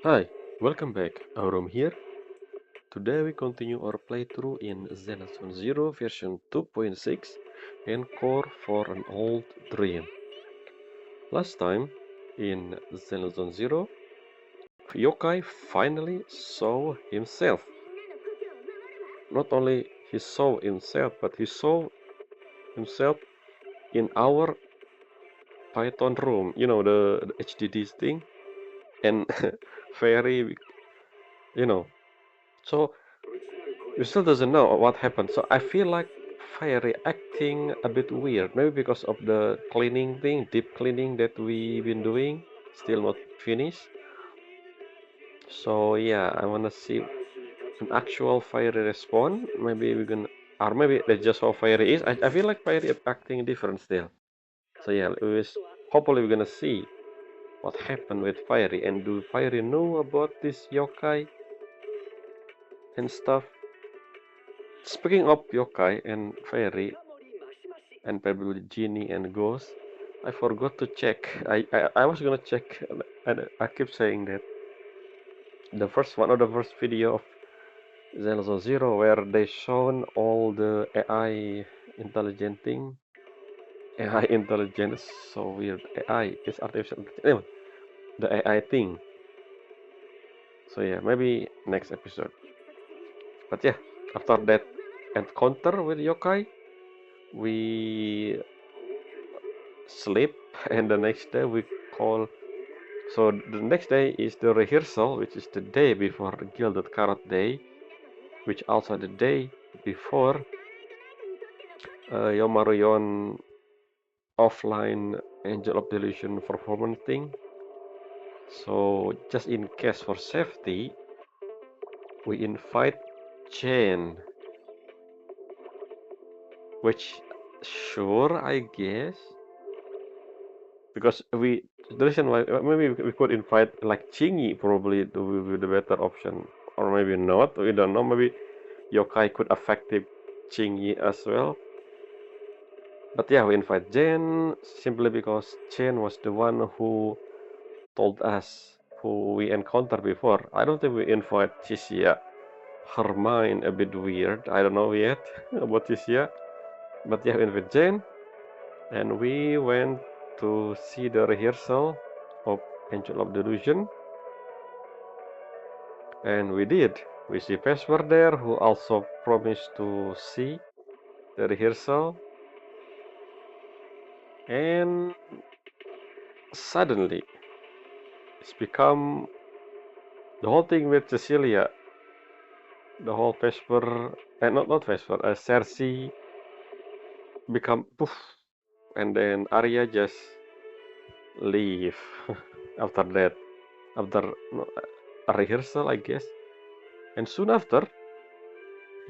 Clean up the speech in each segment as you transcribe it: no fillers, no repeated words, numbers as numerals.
Hi, welcome back. Aurum here. Today we continue our playthrough in Zenless Zero version 2.6 Encore for an Old Dream. Last time, in Zenless Zero, Yokai finally saw himself. Not only he saw himself, but he saw himself in our Python room, the HDD thing, and very, you know. So we still doesn't know what happened. So I feel like Fiery acting a bit weird. Maybe because of the cleaning thing, deep cleaning that we've been doing, still not finished. So yeah, I wanna see an actual Fiery response. Maybe we can, or maybe that's just how Fiery is. I feel like Fiery is acting different still. So yeah, hopefully we're gonna see what happened with Fiery, and do Fiery know about this yokai and stuff. Speaking of yokai and fairy, and probably genie and ghost, I forgot to check. I was gonna check, and I keep saying that the first one of the first video of Zenless Zero where they shown all the AI intelligent thing. AI intelligent is so weird. AI is artificial intelligence. Anyway, the AI thing. So yeah, maybe next episode. But yeah, after that encounter with yokai, we sleep, and the next day we call. So the next day is the rehearsal, which is the day before the Gilded Carrot Day, which also the day before Yomaruyon offline Angel of Delusion performance thing. So just in case for safety, we invite Chen, which sure I guess, because the reason why maybe we could invite like Chingy probably to be the better option, or maybe not. We don't know. Maybe yokai could affect Chingy as well. But yeah, we invite Jen simply because Jen was the one who told us who we encountered before. I don't think we invite Chisia. Her mind a bit weird. I don't know yet about Chisia. But yeah, we invite Jen, and we went to see the rehearsal of Angel of Delusion. And we did. We see Vesper there, who also promised to see the rehearsal. And suddenly, it's become the whole thing with Cecilia, the whole Vesper, and not Vesper, Cersei become poof, and then Arya just leave after that, after a rehearsal, I guess. And soon after,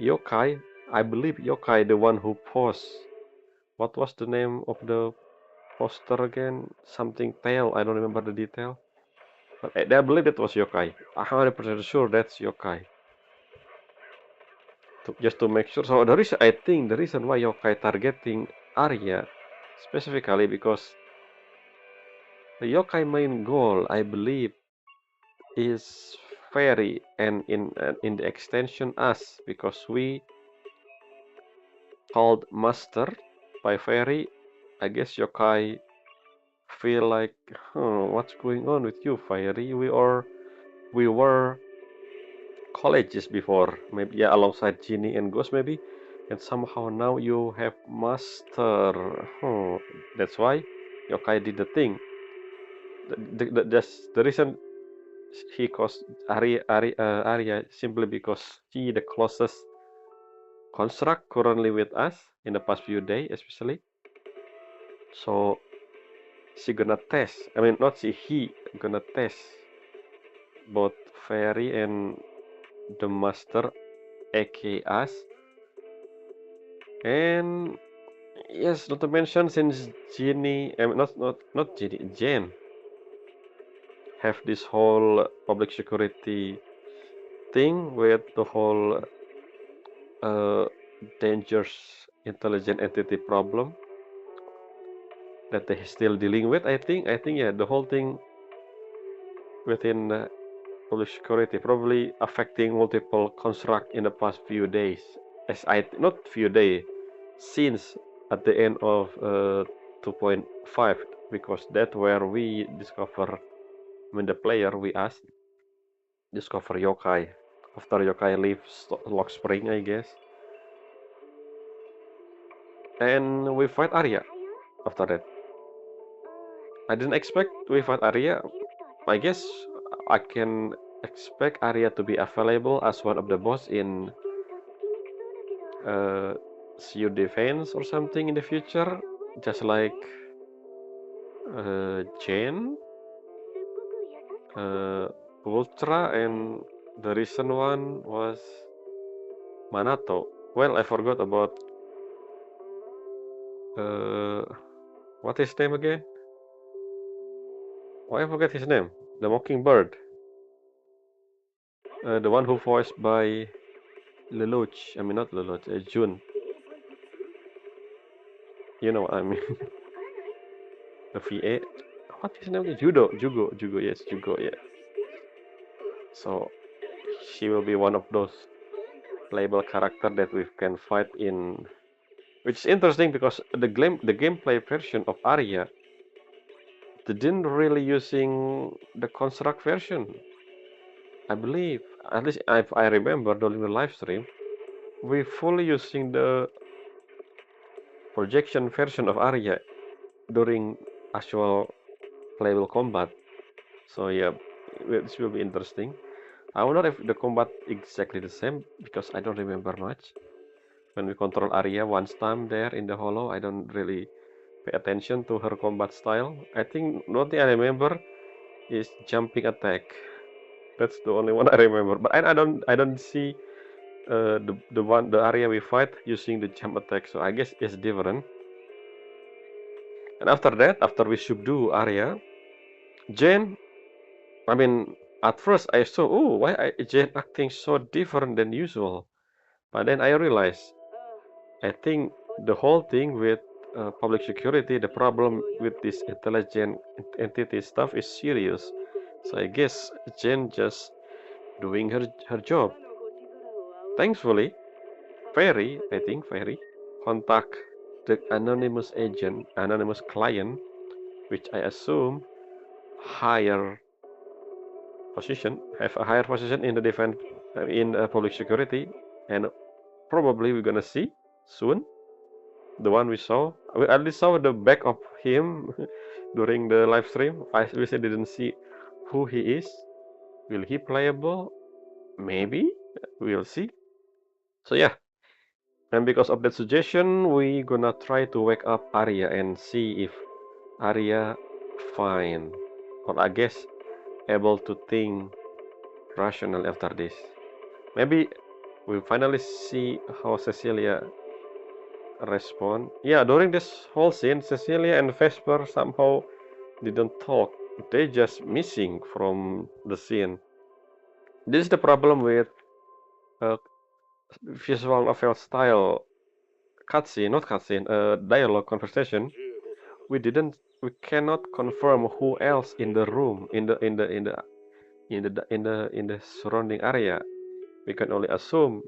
Yokai, I believe Yokai, the one who posed. What was the name of the poster again? Something Tail. I don't remember the detail. But I believe that was Yokai. 100% sure that's Yokai. Just to make sure. So I think the reason why Yokai targeting Arya specifically because the Yokai main goal, I believe, is Fairy, and in the extension us, because we called Master by Fairy. I guess Yokai feel like, what's going on with you, Fairy? We were colleges before, maybe, yeah, alongside Genie and Ghost maybe, and somehow now you have Master. That's why Yokai did the thing. That's the reason he caused Arya simply because she the closest construct currently with us in the past few days, especially. So she gonna test. I mean, not she. He gonna test both Fairy and the Master, aka us. And yes, not to mention since Genie, not Genie, Jen have this whole public security thing with the whole uh, dangerous intelligent entity problem that they're still dealing with. I think yeah, the whole thing within public security, probably affecting multiple construct in the past few days. Not few days, since at the end of 2.5, because that's where we discover, when the player we asked discover yokai after yokai leaves Lock Spring, I guess, and we fight Arya after that. I didn't expect we fight Arya. I guess I can expect Arya to be available as one of the boss in CU Defense or something in the future, just like Jane, Ultra, and the recent one was Manato. Well, I forgot about what is his name again? Why I forget his name? The Mockingbird. The one who voiced by Lelouch. I mean, not Lelouch, June. You know what I mean. The VA. What is his name again? Jugo, yes, Jugo, yeah. So, she will be one of those playable character that we can fight in. Which is interesting because the gameplay version of Arya didn't really using the construct version. I believe, at least if I remember during the live stream, we fully using the projection version of Arya during actual playable combat. So yeah, this will be interesting. I wonder if the combat exactly the same because I don't remember much. When we control Arya once time there in the Hollow, I don't really pay attention to her combat style. I think one thing I remember is jumping attack. That's the only one I remember. But I don't see the area we fight using the jump attack. So I guess it's different. And after that, after we subdue Arya, Jane. I mean, at first I saw, oh, Jane acting so different than usual. But then I realized, I think the whole thing with public security, the problem with this intelligent entity stuff is serious. So I guess Jen just doing her job. Thankfully, Fairy, contact the anonymous client, which I assume higher have a higher position in the defense, in public security, and probably we're gonna see soon. The one we saw, we at least saw the back of him during the live stream. I wish I didn't see who he is. Will he playable? Maybe. We'll see. So yeah, and because of that suggestion, we gonna try to wake up Arya and see if Arya fine, or I guess able to think rational after this. Maybe we'll finally see how Cecilia respond. Yeah, during this whole scene, Cecilia and Vesper somehow didn't talk. They just missing from the scene. This is the problem with uh, visual novel style dialogue conversation. We cannot confirm who else in the room, in the surrounding area. We can only assume,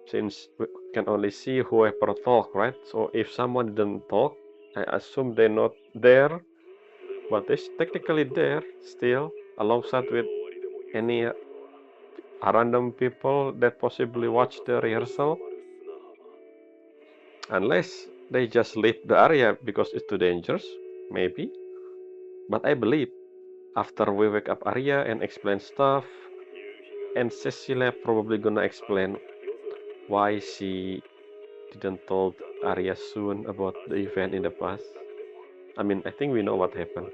since we can only see whoever talk, right? So if someone didn't talk, I assume they're not there, but they're technically there still, alongside with any random people that possibly watch the rehearsal, unless they just leave the area because it's too dangerous, maybe. But I believe after we wake up Arya and explain stuff, and Cecilia probably gonna explain why she didn't told Arya soon about the event in the past. I mean, I think we know what happened.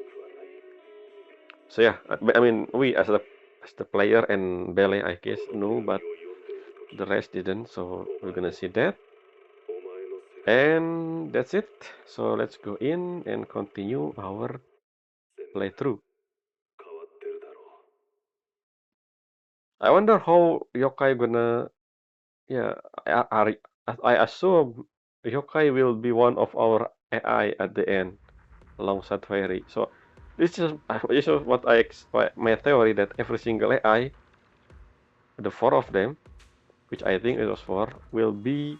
So yeah, I mean, we as the player and Bele, I guess, knew, but the rest didn't. So we're gonna see that, and that's it. So let's go in and continue our playthrough. I wonder how Yokai gonna, yeah, I assume Yokai will be one of our AI at the end alongside Fairy. So This is what my theory that every single AI, the four of them, which I think it was four, will be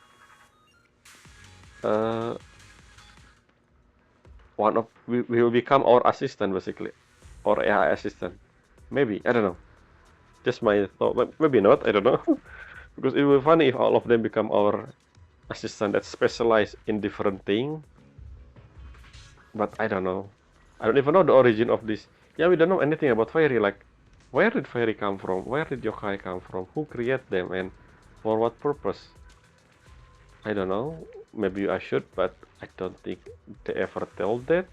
will become our assistant basically, or AI assistant. Maybe I don't know. Just my thought. Maybe not. I don't know. Because it will be funny if all of them become our assistant that specialize in different thing. But I don't know. I don't even know the origin of this. Yeah, we don't know anything about fairy. Like, where did fairy come from? Where did yokai come from? Who created them and for what purpose? I don't know. Maybe I should, but I don't think they ever tell that.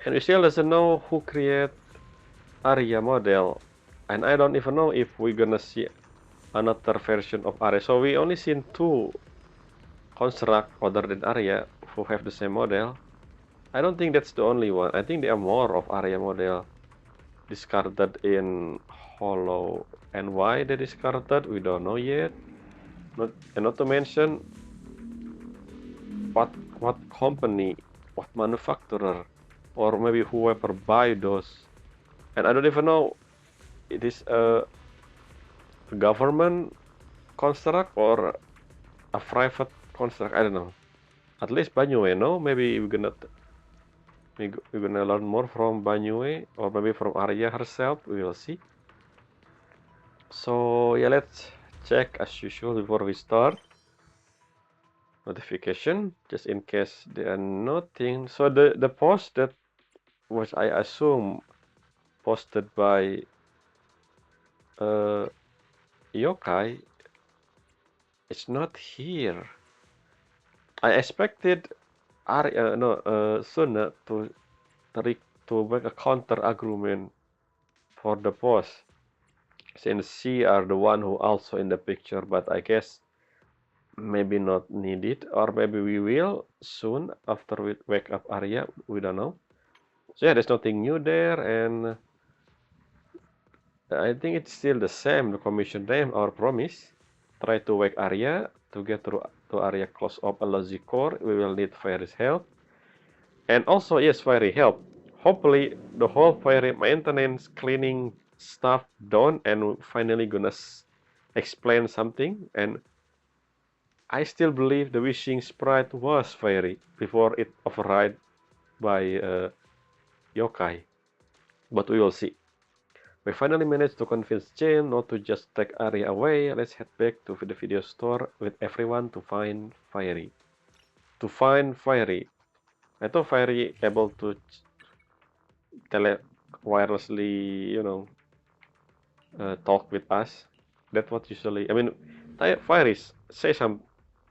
And we still doesn't know who created Arya model. And I don't even know if we're gonna see another version of Arya. So we only seen two construct other than Arya who have the same model. I don't think that's the only one. I think there are more of Arya model discarded in Hollow. And why they discarded, we don't know yet. Not to mention what company, what manufacturer, or maybe whoever buy those. And I don't even know it is a government construct or a private construct. I don't know. At least Banyue, no? Maybe we're gonna learn more from Banyue or maybe from Arya herself. We will see. So yeah, let's check as usual before we start. Notification, just in case there are nothing. So the post that was, I assume, posted by Yokai, it's not here. I expected Suna to make a counter argument for the post, since she are the one who also in the picture, but I guess maybe not needed, or maybe we will soon after we wake up Arya, we don't know. So yeah, there's nothing new there, and I think it's still the same, the commission name, our promise. Try to wake Arya to get to Arya close up a lazy core. We will need Fairy's help. And also, yes, Fairy help. Hopefully, the whole Fairy maintenance cleaning stuff done, and finally gonna explain something. And I still believe the wishing sprite was Fairy before it override by Yokai. But we will see. We finally managed to convince Jane not to just take Arya away. Let's head back to the video store with everyone to find Fairy. To find Fairy. I thought Fairy able to wirelessly, talk with us. That's what usually. I mean, Fairy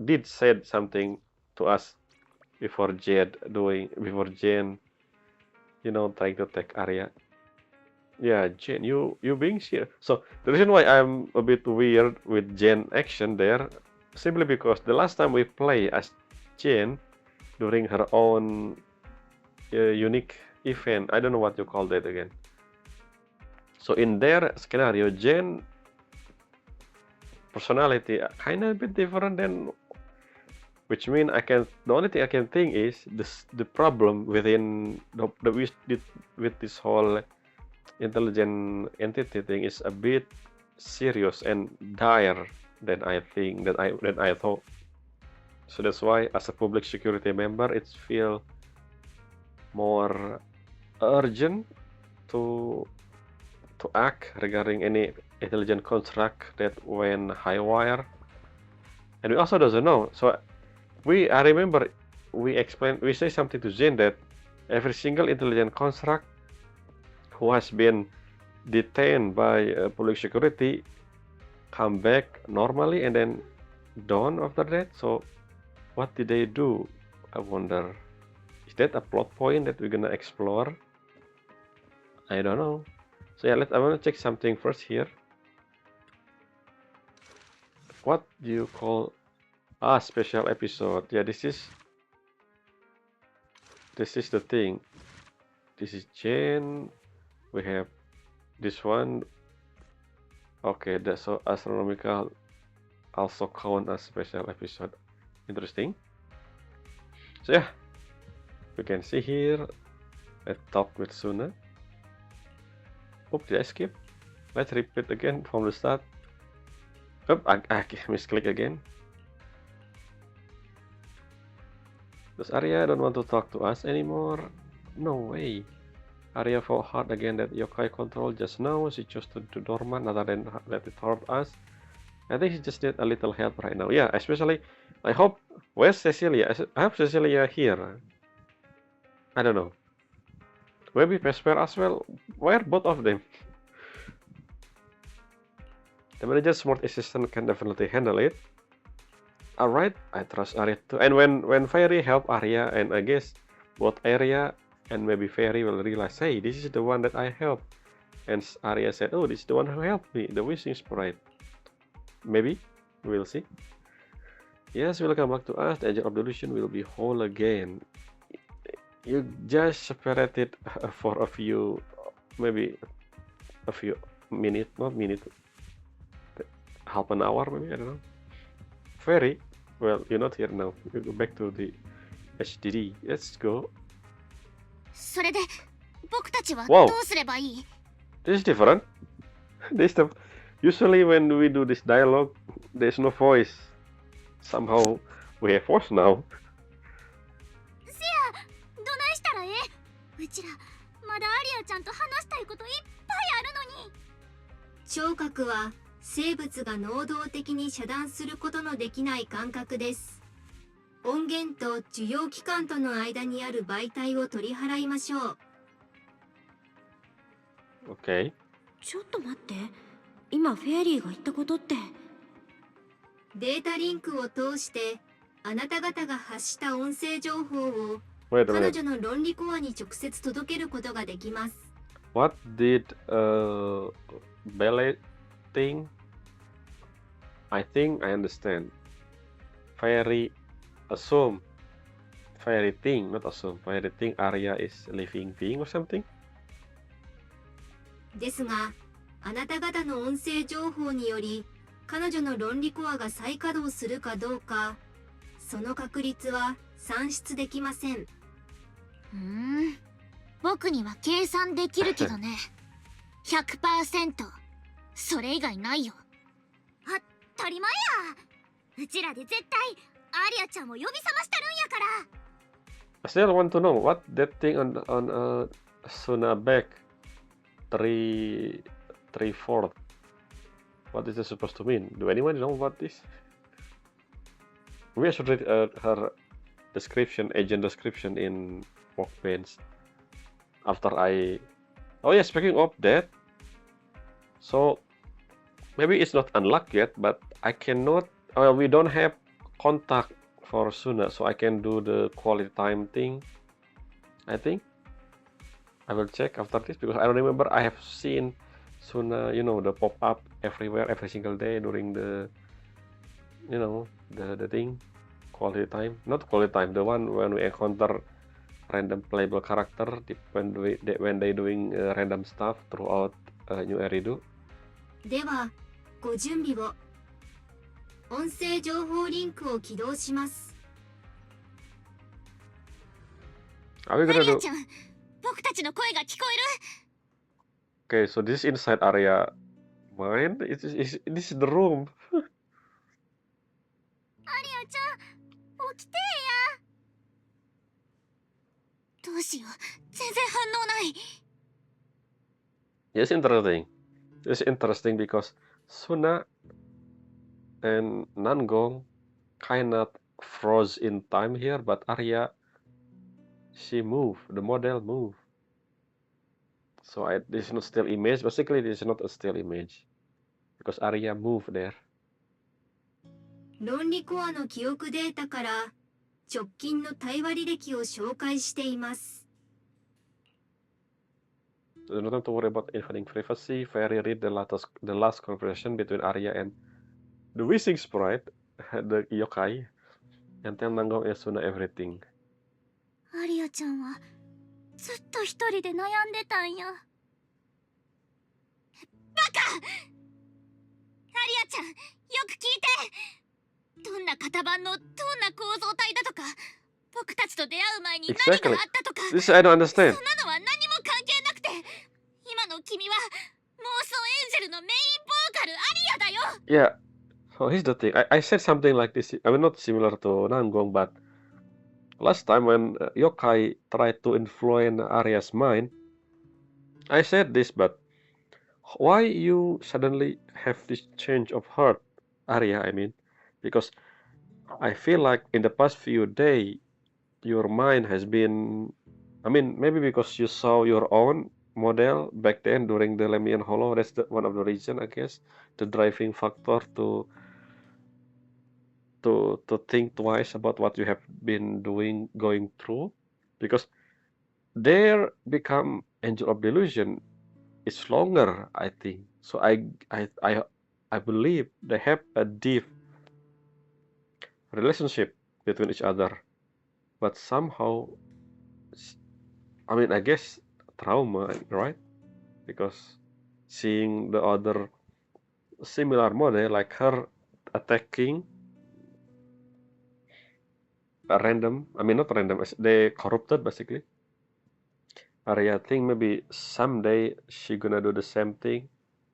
did said something to us before Jane, trying to take Arya. Yeah, Jane, you being here. So the reason why I'm a bit weird with Jane action there, simply because the last time we play as Jane during her own unique event, I don't know what you call that again. So in their scenario, Jane personality kind of a bit different than, which means the only thing I can think is the problem within with this whole intelligent entity thing is a bit serious and dire than I thought. So that's why, as a public security member, it feels more urgent to act regarding any intelligent construct that went high wire. And we also doesn't know. So I remember we say something to Zen that every single intelligent construct who has been detained by public security come back normally and then done after that. So what did they do? I wonder. Is that a plot point that we're gonna explore? I don't know. So yeah, I wanna check something first here. What do you call a special episode? Yeah, this is the thing. This is Jane. We have this one. Okay, that's so astronomical also count as special episode. Interesting. So yeah, you can see here Let's talk with Suna. Oops, did I skip? Let's repeat again from the start. Oop, I misclick again. Does Arya don't want to talk to us anymore? No way. Arya fought hard again that yokai control just now. She chose to do dormant rather than let it hurt us. I think she just need a little help right now. Yeah, especially, I hope, where's Cecilia? I hope Cecilia here. I don't know. Maybe Vesper as well. Where both of them? The manager's smart assistant can definitely handle it. Alright, I trust Arya too. And when Fairy help Arya, and I guess both Arya and maybe Fairy will realize, hey, this is the one that I helped. And Arya said, oh, this is the one who helped me, the wishing sprite. Maybe, we'll see. Yes, welcome back to us. The Agent of Delusion will be whole again. You just separated for a few, maybe a few minutes, not minute, half an hour maybe, I don't know. Fairy, well, you're not here now. You go back to the HDD. Let's go. それで僕たちは Wow. どうすればいい? This is different. This stuff. Usually when we do this dialogue, there's no voice. Somehow we have voice now. せや、どないしたらええ? うちらまだアリアちゃんと話したいこといっぱいあるのに。聴覚は生物が能動的に遮断することのできない感覚です。音源と受容器官との間にある媒体を取り払いましょう。Okay. ちょっと待って。今フェアリーが言ったことって。データリンクを通してあなた方が発した音声情報を Wait a 彼 minute. 女の論理コアに直接届けることができます。What did ballet thing? I think I understand. Fairy assume. Fairy thing, not assume. Fairy thing Arya is living being or something? ですが、あなた方の音声情報により彼女の論理コアが再稼働するかどうか、その確率は算出できません。僕には計算できるけどね。100%。それ以外ないよ。当たり前や。うちらで絶対アリアちゃんを呼び覚ましたるんやから。I still want to know what that thing on Suna back 3/4. What is this supposed to mean? Do anyone know what this? Maybe I should read her description, agent description in Workbench after I. Oh yeah, speaking of that, so maybe it's not unlocked yet, but I cannot. Well, we don't have contact for Suna, so I can do the quality time thing. I think I will check after this because I don't remember I have seen Suna, you know, the pop-up everywhere every single day during the, you know, the thing, quality time, not quality time, the one when we encounter random playable character when they doing random stuff throughout New Eridu. では、ご準備を。音声情報リンクを起動します。Are we ア gonna リア do? ちゃん、僕たちの声が聞こえ Okay, る? so this is inside area mine. This is the room. アリアちゃん、起きてや。どうしよう、全然反応ない。Yes, interesting. It's interesting because Suna and Nangong kind of froze in time here, but Arya, she moved. The model moved. So this is not still image. Basically, this is not a still image because Arya moved there. 論理コアの記憶データから直近の対話履歴を紹介しています。Do not have to worry about invading privacy. Fairy read the last conversation between Arya and the wishing sprite, the yokai, and tell Nangong and Suna everything. アリアちゃんはずっと一人で悩んでたんや。バカ！アリアちゃん、よく聞いて。どんな型番のどんな構造体だとか、僕たちと出会う前に何 Exactly. があったとか、 This I don't そん understand. なのは何も関係なくて、今の君は妄想エンジェルのメインボーカルアリアだよ。 Yeah. So here's the thing. I said something like this. I mean, not similar to Nangong, but last time when Yokai tried to influence Arya's mind, I said this, but why you suddenly have this change of heart, Arya? I mean, because I feel like in the past few days, your mind has been. I mean, maybe because you saw your own model back then during the Lemian Hollow. That's one of the reason, I guess, the driving factor to think twice about what you have been going through, because their become angel of delusion is longer, I think. So I believe they have a deep relationship between each other, but somehow, I mean, I guess trauma, right? Because seeing the other similar model like her attacking a random, I mean not random, they corrupted basically. Arya think maybe someday she gonna do the same thing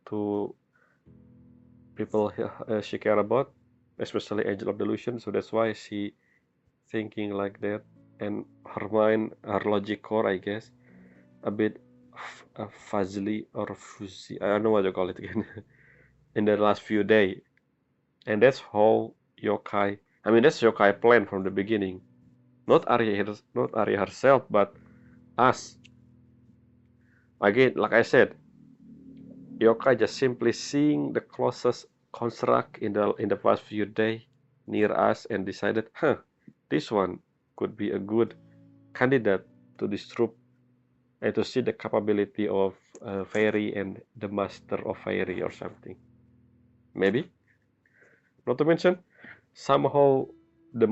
to people she care about, especially Angel of Delusion. So that's why she thinking like that, and her mind, her logic core, I guess, a bit fuzzily or fuzzy. I don't know what you call it again. In the last few days, and that's how Yokai. I mean, that's Yokai plan from the beginning. Not Arya herself, but us. Again, like I said, Yokai just simply seeing the closest construct in the past few days near us and decided, huh, this one could be a good candidate to disrupt and to see the capability of Fairy and the Master of Fairy or something. Maybe. Not to mention, somehow the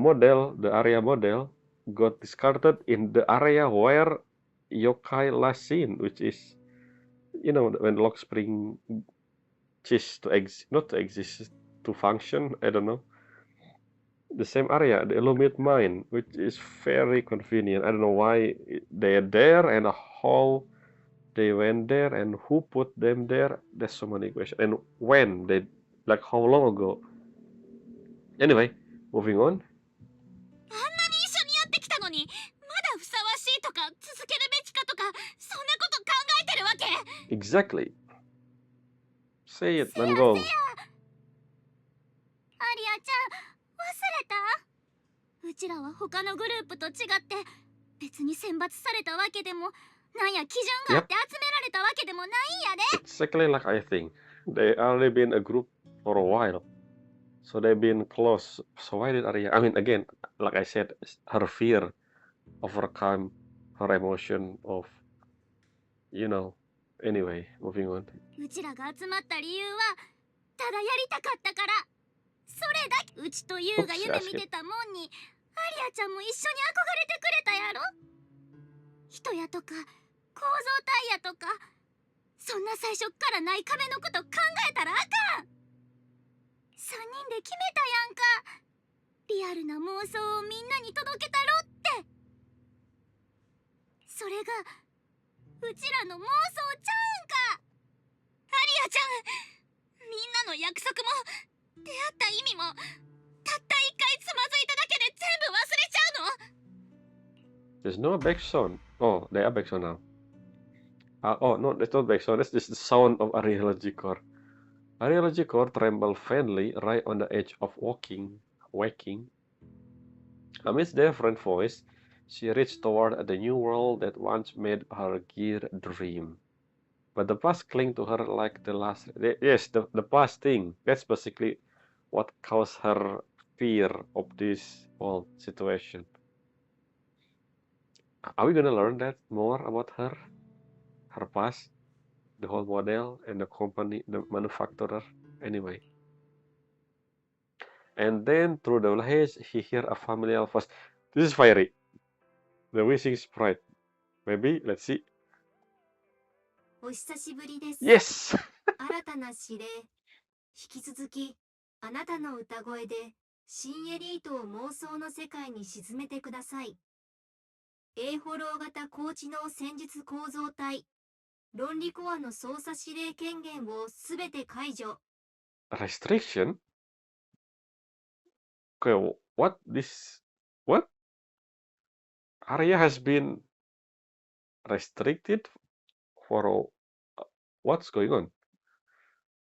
area model, got discarded in the area where Yokai last seen, which is, when Lock Spring ceased to exist, not to exist, to function, I don't know. The same area, the Illuminate Mine, which is very convenient. I don't know why they are there and how they went there and who put them there. There's so many questions. And when they, like how long ago? Anyway, moving on. あんなに一緒にやってきたのに、まだふさわしいとか続けるべきかとか、そんなこと考えてるわけ。 Exactly. Say it, せやせや、 Nangong. アリアちゃん忘れた？うちらは他のグループと違って別に選抜されたわけでも、なんや基準があって集められたわけでもないんやで。 Exactly like I think. They already been a group for a while. So they've been close. So why did Arya? I mean, again, like I said, her fear overcome her emotion of, Anyway, moving on. うちらが集まった理由はただやりたかったから。それだけ。うちとユウが夢見てたもんにアリアちゃんも一緒に憧れてくれたやろ。人やとか構造体やとか、そんな最初っからない壁のこと考えたらあかん。3人で決めたやんか。リアルな妄想をみんなに届けたろって。それがうちらの妄想ちゃうんか。アリアちゃん、みんなの約束も出会った意味もたった一回つまずいただけで全部忘れちゃうの。 There's no backsound. Oh, they are backsound now. Oh, no, that's not backsound. That's just the sound of Ariology Core. Ariology Core trembled faintly right on the edge of waking. Amidst their friend voice, she reached toward the new world that once made her gear dream. But the past clung to her like the last. Yes, the past thing. That's basically what caused her fear of this whole situation. Are we gonna learn that more about her past, the whole model, and the company, the manufacturer? Anyway. And then through the haze, he heard a familiar voice. This is Fiery, the wishing sprite. Maybe, let's see. お久しぶりです。 Yes! 新たな指令。引き続き、あなたの歌声で新エリートを妄想の世界に沈めてください。A フォロー型高知能戦術構造体論理コアの操作指令権限をすべて解除。 Restriction? Okay, what this? What? Area has been restricted for what's going on?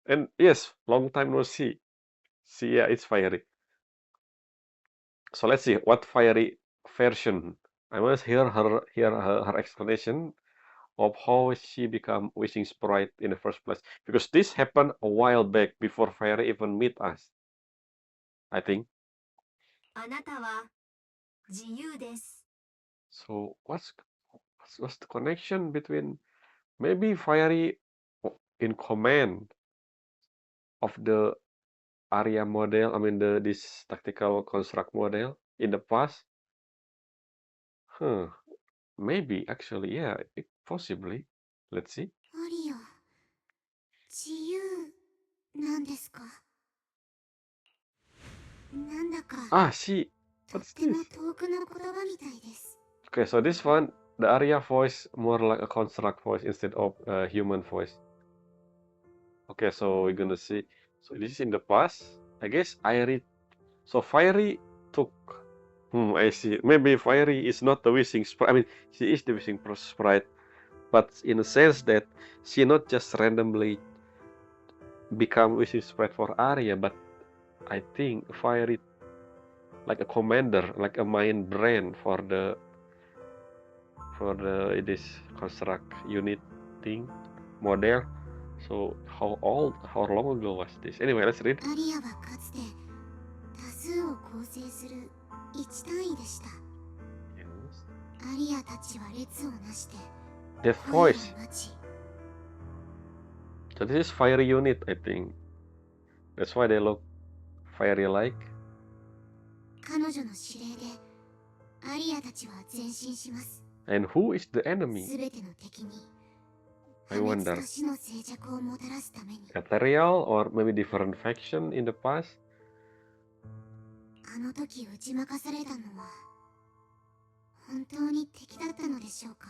And yes, long time no see. See, yeah, it's fiery. So let's see what fiery version. I must hear her explanation of how she become wishing sprite in the first place, because this happened a while back before fiery even meet us, I think. あなたは自由です。 So what's the connection between maybe fiery in command of the area model? I mean this tactical construct model in the past. Huh. Maybe actually, yeah, possibly. Let's see. アリア、自由なんですか？なんだか Ah, she. とっ What's ても this? 遠くの言葉みたいです。 Okay, so this one, the area voice more like a construct voice instead of a human voice. Okay, so we're gonna see. So this is in the past. I guess Irie. So Fiery took. I see. Maybe Fiery is not the wishing sprite. I mean, she is the wishing sprite, but in a sense that she not just randomly become wishing sprite for Arya, but I think Fiery like a commander, like a mind brain for this construct unit thing model. So how long ago was this? Anyway, let's read. アリアはかつて多数を構成する一単位でした。 Yes. アリアたちは列をなして That 声を voice. 待ち、 So this is fiery unit, I think. That's why they look fiery-like. 彼女の指令でアリアたちは前進します。 And who is the enemy? すべての敵に I 破滅 wonder. と死の静寂をもたらすために、 Ethereal or maybe different faction in the past? あの時打ち負かされたのは本当に敵だったのでしょうか。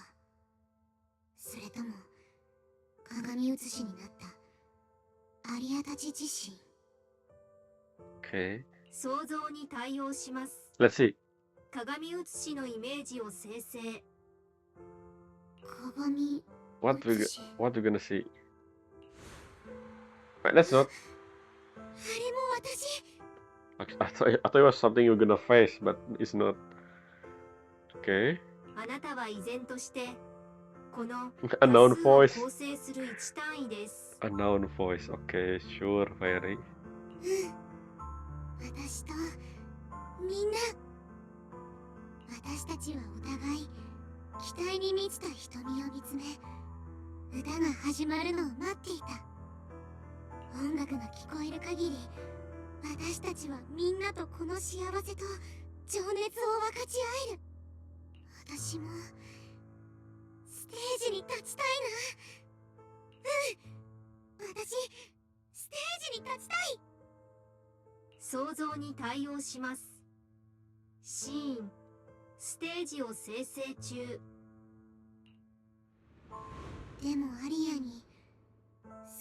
それとも鏡写しになったアリアたち自身。 Okay. 想像に対応します。 Let's see. 鏡写しのイメージを生成。鏡 What we 写し、 what we're gonna see. Right, let's not. あれも私。 I thought it was something you're gonna face, but it's not. Okay. あなたは依然としてこの Unknown 多数を voice. 構成する一単位です。 Unknown voice. Okay, sure, fiery. 私とみんな、私たちはお互い期待に満ちた瞳を見つめ、歌が始まるのを待っていた。音楽が聞こえる限り、私たちはみんなとこの幸せと情熱を分かち合える。私もステージに立ちたいな。私ステージに立ちたい。想像に対応します。シーンステージを生成中。でもアリアに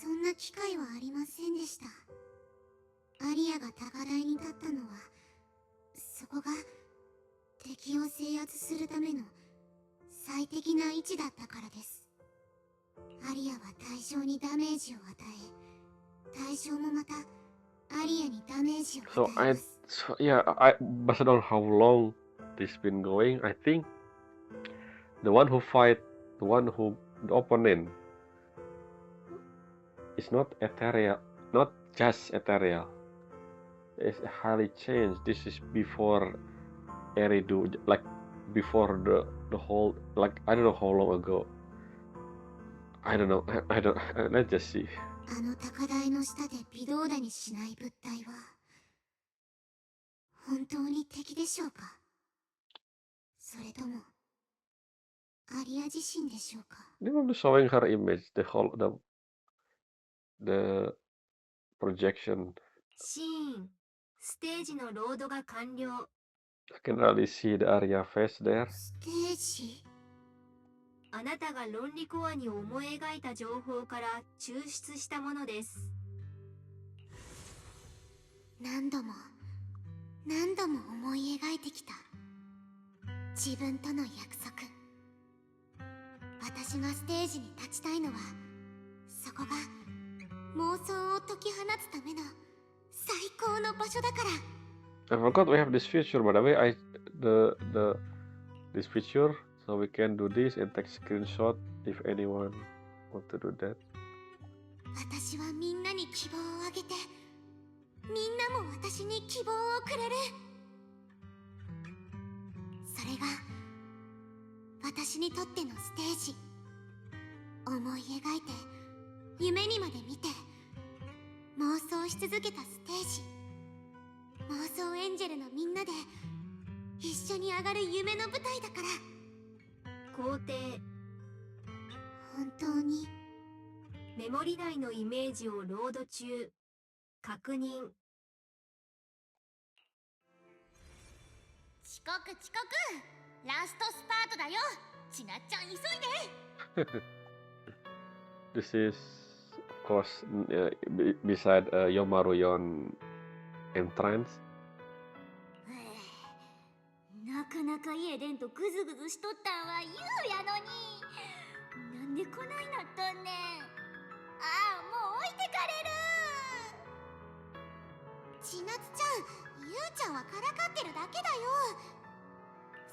そんな機会はありませんでした。アリアが高台に立ったのは、そこが敵を制圧するための最適な位置だったからです。アリアは対象にダメージを与え、対象もまたアリアにダメージを So 与えます。 so yeah, based on how long this been going, I think the one who fight, the opponent is not ethereal, not just ethereal. It's highly changed. This is before Eridu, like before the whole, like I don't know how long ago. I don't know. I don't. Let's just see. あの高台の下で微動だにしない物体は本当に敵でしょうか。それともアリア自身でしょうか。 They were showing her image, the projection. シーンステージのロードが完了。 I can really see the Arya face there. ステージ。あなたが論理コアに思い描いた情報から抽出したものです。何度も何度も思い描いてきた自分との約束。私がステージに立ちたいのは、そこが妄想を解き放つための最高の場所だから。I forgot we have this feature, by the way. This feature, so we can do this and take screenshot if anyone want to do that. 私はみんなに希望をあげて、みんなも私に希望をくれる。それが私にとってのステージ。思い描いて、夢にまで見て、妄想し続けたステージ。妄想エンジェルのみんなで一緒に上がる夢の舞台だから。肯定。本当にメモリ内のイメージをロード中。確認。遅刻遅刻、ラストスパートだよ。ちなっちゃん急いで。This is, of course, beside Yomaruyon entrance. なかなか家出んとグズグズしとったんは言うやのに、なんで来ないなったんねん。ああ、もう置いてかれる。ちなつちゃん、ゆうちゃんはからかってるだけだよ。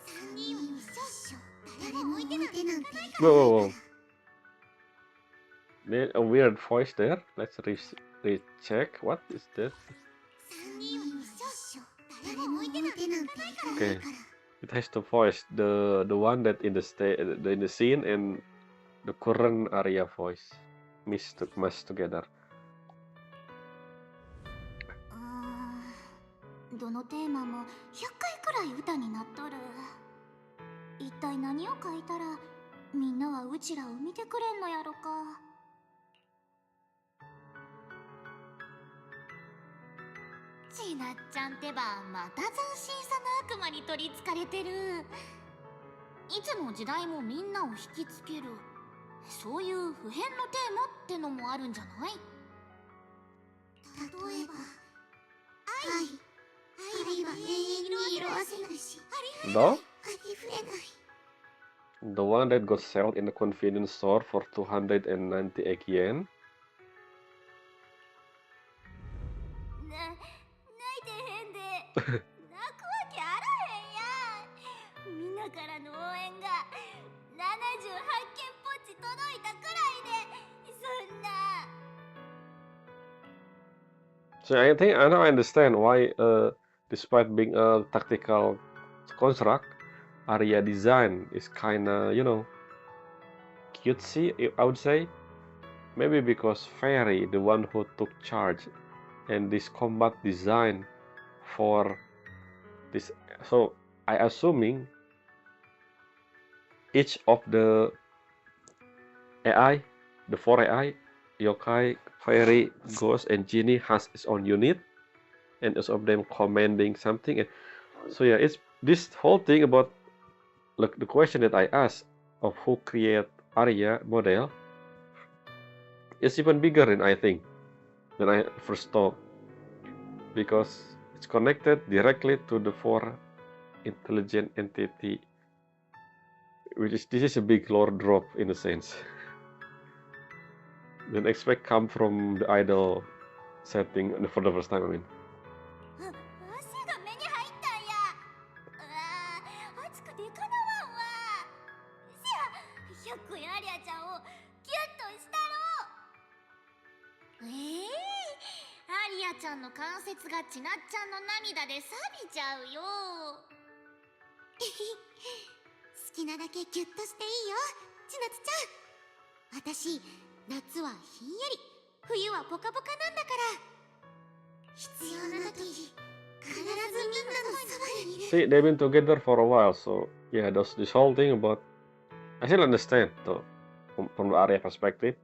3人は一緒っしょ。誰も置いてなんていかないから。 Whoa, whoa, whoa. There's a weird voice there. Let's recheck. What is that? 3人は一緒っしょ。誰も置いてなんていかないから。 Okay, it has the voice, the one that in the scene and the current Arya voice mashed together. どのテーマも100回くらい歌になっとる。一体何を書いたらみんなはうちらを見てくれんのやろか。ちなっちゃんってば、また斬新さの悪魔に取りつかれてる。いつの時代もみんなを引きつける、そういう普遍のテーマってのもあるんじゃない？例えば愛は永遠に色あせないし、 No? ありふれない。 The one that got sold in the convenience store for 298 yen? 泣いてへんで。泣くわけあらへんやん。みんなからの応援が78件ポチ届いたくらいで、そんな。 So I think I now understand why, despite being a tactical construct, Arya design is kinda, cutesy, I would say. Maybe because Fairy, the one who took charge, and this combat design for this. So I assuming each of the AI, the 4 AI, Yokai, Fairy, Ghost, and Genie has its own unit, and each of them commanding something. And so yeah, it's this whole thing about like the question that I asked of who create Arya model is even bigger than I think than I first thought, because it's connected directly to the 4 intelligent entity, which is this is a big lore drop in a sense. Didn't expect come from the idol setting for the first time. I mean, 汗が目に入ったんや。うわー、熱くてかなわんわ。せや、100個やありゃちゃんをギュッとしたろ。アリアちゃんの関節がちなっちゃんの涙で錆びちゃうよ。好きなだけギュッとしていいよ、ちなつちゃん。私、夏はひんやり、冬はポカポカなんだから。必要な時、必ずみんなのそばにいる。 see, they've been together for a while, so yeah, this whole thing about I still understand though from the Arya perspective,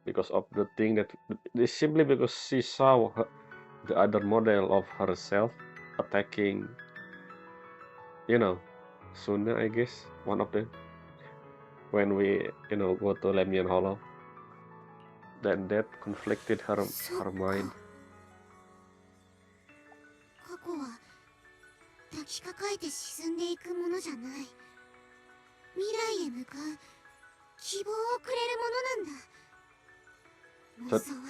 because of the thing that it's simply because she saw the other model of herself attacking, you know, Suna, I guess, one of them, when we, go to Lemian Hollow. Then that conflicted her mind. 過去は抱きかかえて沈んでいくものじゃない。未来へ向かう希望をくれるものなんだ。妄想は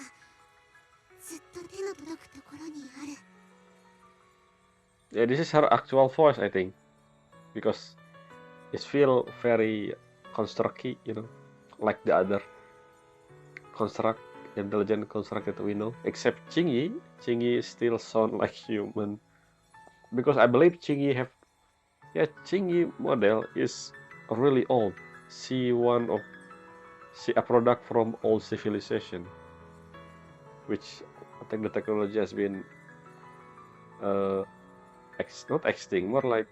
ずっと手の届くところにある。 Yeah, this is her actual voice, I think, because it feel very constructy, like the other intelligent construct that we know, except Chingy. Chingy still sound like human, because I believe Chingy model is really old. She a product from old civilization, which I think the technology has been not extinct, more like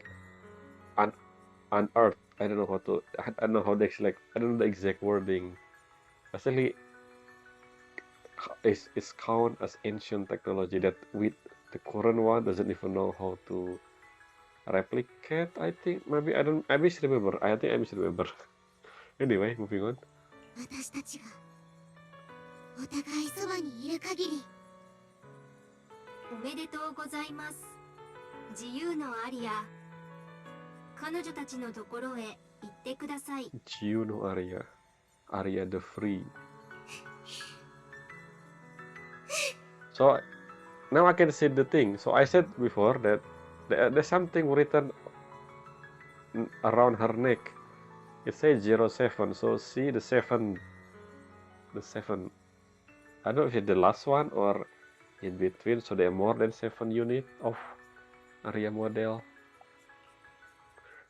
unearthed. I don't know the exact wording. Actually, it's count as ancient technology that with the current one doesn't even know how to replicate. I think I misremember. I think I misremember. Anyway, moving on. 私たちがお互いそばにいる限り。おめでとうございます。自由のアリア。彼女たちのところへ行ってください。Jiu no Aria the Free. So now I can see the thing. So I said before that there's something written around her neck. It says 07. So see the 7. The 7. I don't know if it's the last one or in between. So there are more than 7 units of Aria model.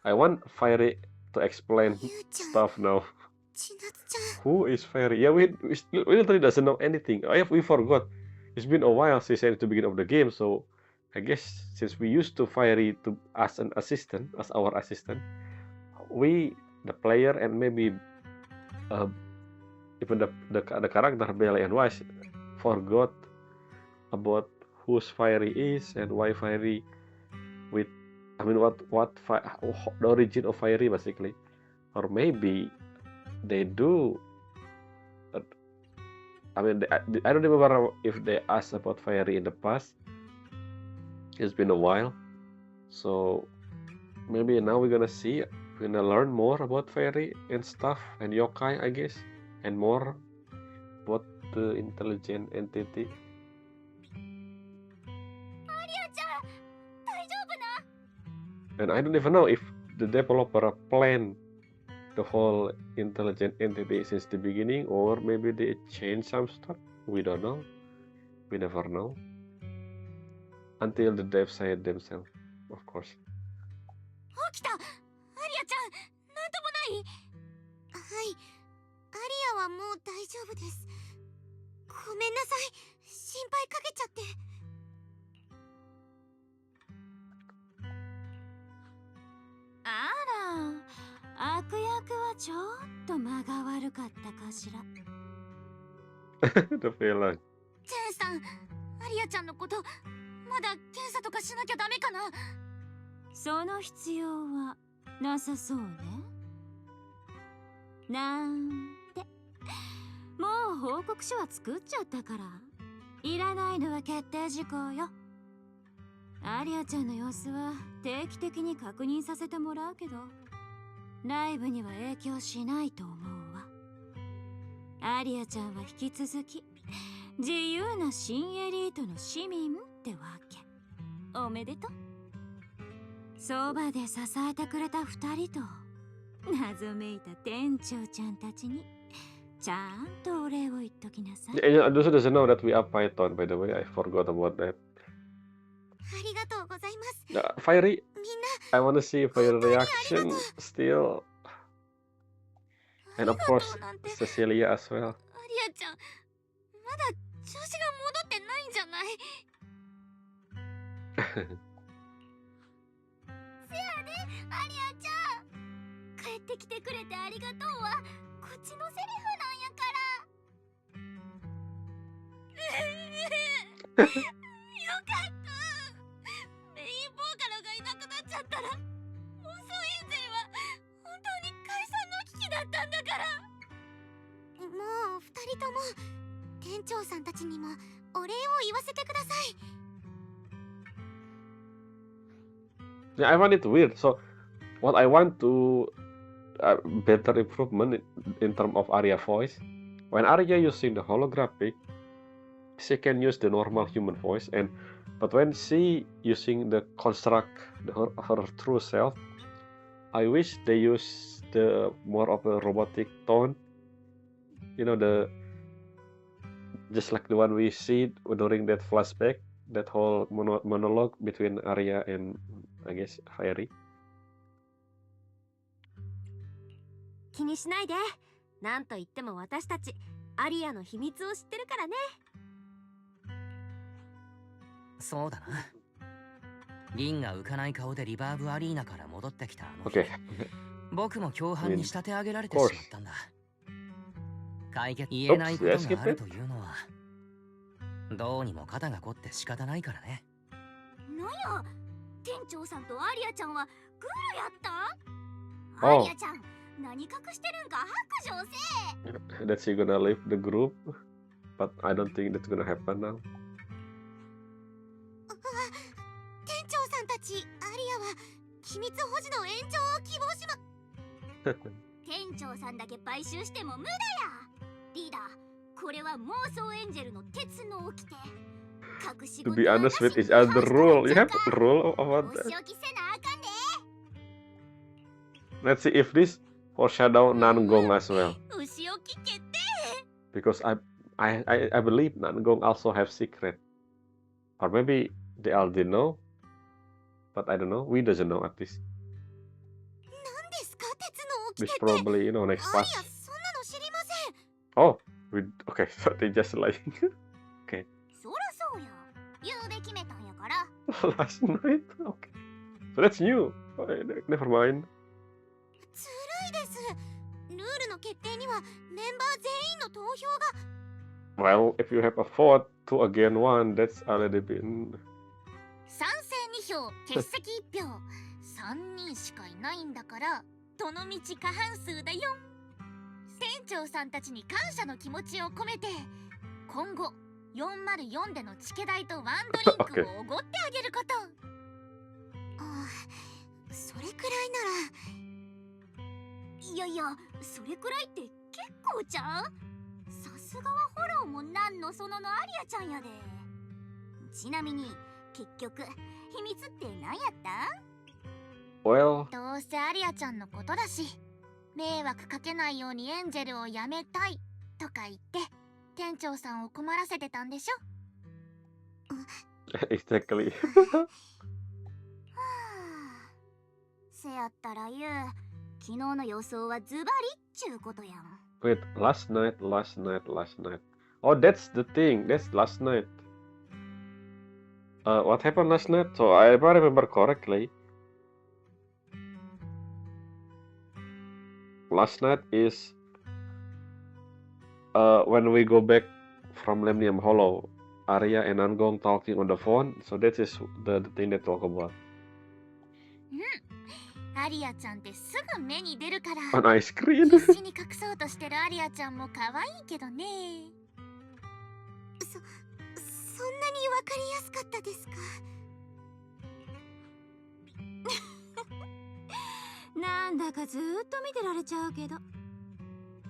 I want Fiery to explain stuff now. 千夏ちゃん。 Who is Fiery? Yeah, we literally doesn't know anything. We forgot. It's been a while since at the beginning of the game, so I guess since we used to Fiery as an assistant, as our assistant, we, the player, and maybe even the character Bella and Wise forgot about whose Fiery is and why Fiery what the origin of Fiery basically, or maybe they do. I don't remember if they asked about Fiery in the past. It's been a while, so maybe now we're gonna learn more about Fiery and stuff and yokai, I guess, and more about the intelligent entity. アリアちゃん、大丈夫な？ And I don't even know if the developer planned the whole intelligent entity since the beginning, or maybe they changed some stuff. We don't know. We never know. Until the devs say it themselves, of course. 起きた。アリアちゃん、なんともない？はい、アリアはもう大丈夫です。ごめんなさい、心配かけちゃって。あら、悪役はちょっと間が悪かったかしら。The villain. チェンさん、アリアちゃんのことまだ検査とかしなきゃダメかな？その必要はなさそうね。なんて、もう報告書は作っちゃったから、いらないのは決定事項よ。アリアちゃんの様子は定期的に確認させてもらうけど、ライブには影響しないと思うわ。アリアちゃんは引き続き自由な新エリートの市民ってわけ。おめでとう。そばで支えてくれた二人と謎めいた店長ちゃんたちにちゃんとお礼を言っときなさい。And also doesn't know that we are Python, by the way. I forgot about that. ありがとうございます。 Fiery, みん I want to see Fiery 本当にありが reaction とう。 still. あ And り of が course, とうなんて。 Cecilia as well. アリアちゃん、まだ調子が戻ってないんじゃない？せやで、アリアちゃん。帰ってきてくれてありがとうはこっちのセリフなんやから。よ店長さんたちにもお礼を言わせてください。 Yeah, I find it weird. So, what I want to better improvement in terms of Arya voice. When Arya using the holographic, she can use the normal human voice, but when she using the construct her true self, I wish they use the more of a robotic tone. You know, the just like the one we see during that flashback, that whole monologue between Arya and I guess Fairy. 気にしないで。なんといっても私たちアリアの秘密を知ってるからね。そうだな。銀が浮かない顔でリバーブアリーナから戻ってきたあの日、Okay. 僕も共犯に仕立て上げられてしまったんだ。解決言えないことがあるというのはどうにも肩が凝って仕方ないからね。なんや、店長さんとアリアちゃんはグルやった？ Oh. アリアちゃん、何隠してるんか白状せ。 That she gonna leave the group, but I don't think that's gonna happen now. 店長さんたちアリアは機密保持の延長を希望しま。店長さんだけ買収しても無駄や。リーダー、これは妄想エンジェルの鉄の掟。隠し To 事 be は honest な with し each に other 違反 rule, you した have んちゃう a か。 rule お about 仕 that. 置きせなあかんで。 Let's see if this foreshadow Nangong as well, お仕置き決定。 because I believe Nangong also have secret, or maybe they already know, but I don't know. We doesn't know at least. 何ですか鉄の This 掟って。 probably next アリア pass. そんなの知りません。 Oh, okay. So they just like そらそうや。言うべきめたんやから。 last night. Okay, so that's new. Never mind. ずるいです。ルールの決定にはメンバー全員の投票が。 Well, if you have a vote, 2 against 1, that's already been. 賛成2票、欠席1票。3人しかいないんだから、どのみち過半数だよ。店長さんたちに感謝の気持ちを込めて、今後404でのチケ代とワンドリンクをおごってあげること。ああ、それくらいなら。いやいや、それくらいって結構ちゃう？さすがはフォローもなんのそののアリアちゃんやで。ちなみに結局秘密って何やった？ Well, どうせアリアちゃんのことだし、迷惑かけないようにエンジェルをやめたいとか言って店長さんを困らせてたんでしょ。 exactly. はあ、せやったら言う、昨日の予想はズバリっちゅうことやん。 Wait, last night. Oh, that's the thing. That's last night. What happened last night? So, if I remember correctly, last night is when we go back from Lemnium Hollow, Arya and Angong talking on the phone. So that is the thing they talk about アリアちゃんってすぐ目に出るから on ice cream. 必死に隠そうとしてるアリアちゃんも可愛いけどね。そんなにわかりやすかったですか？なんだかずーっと見てられちゃうけど、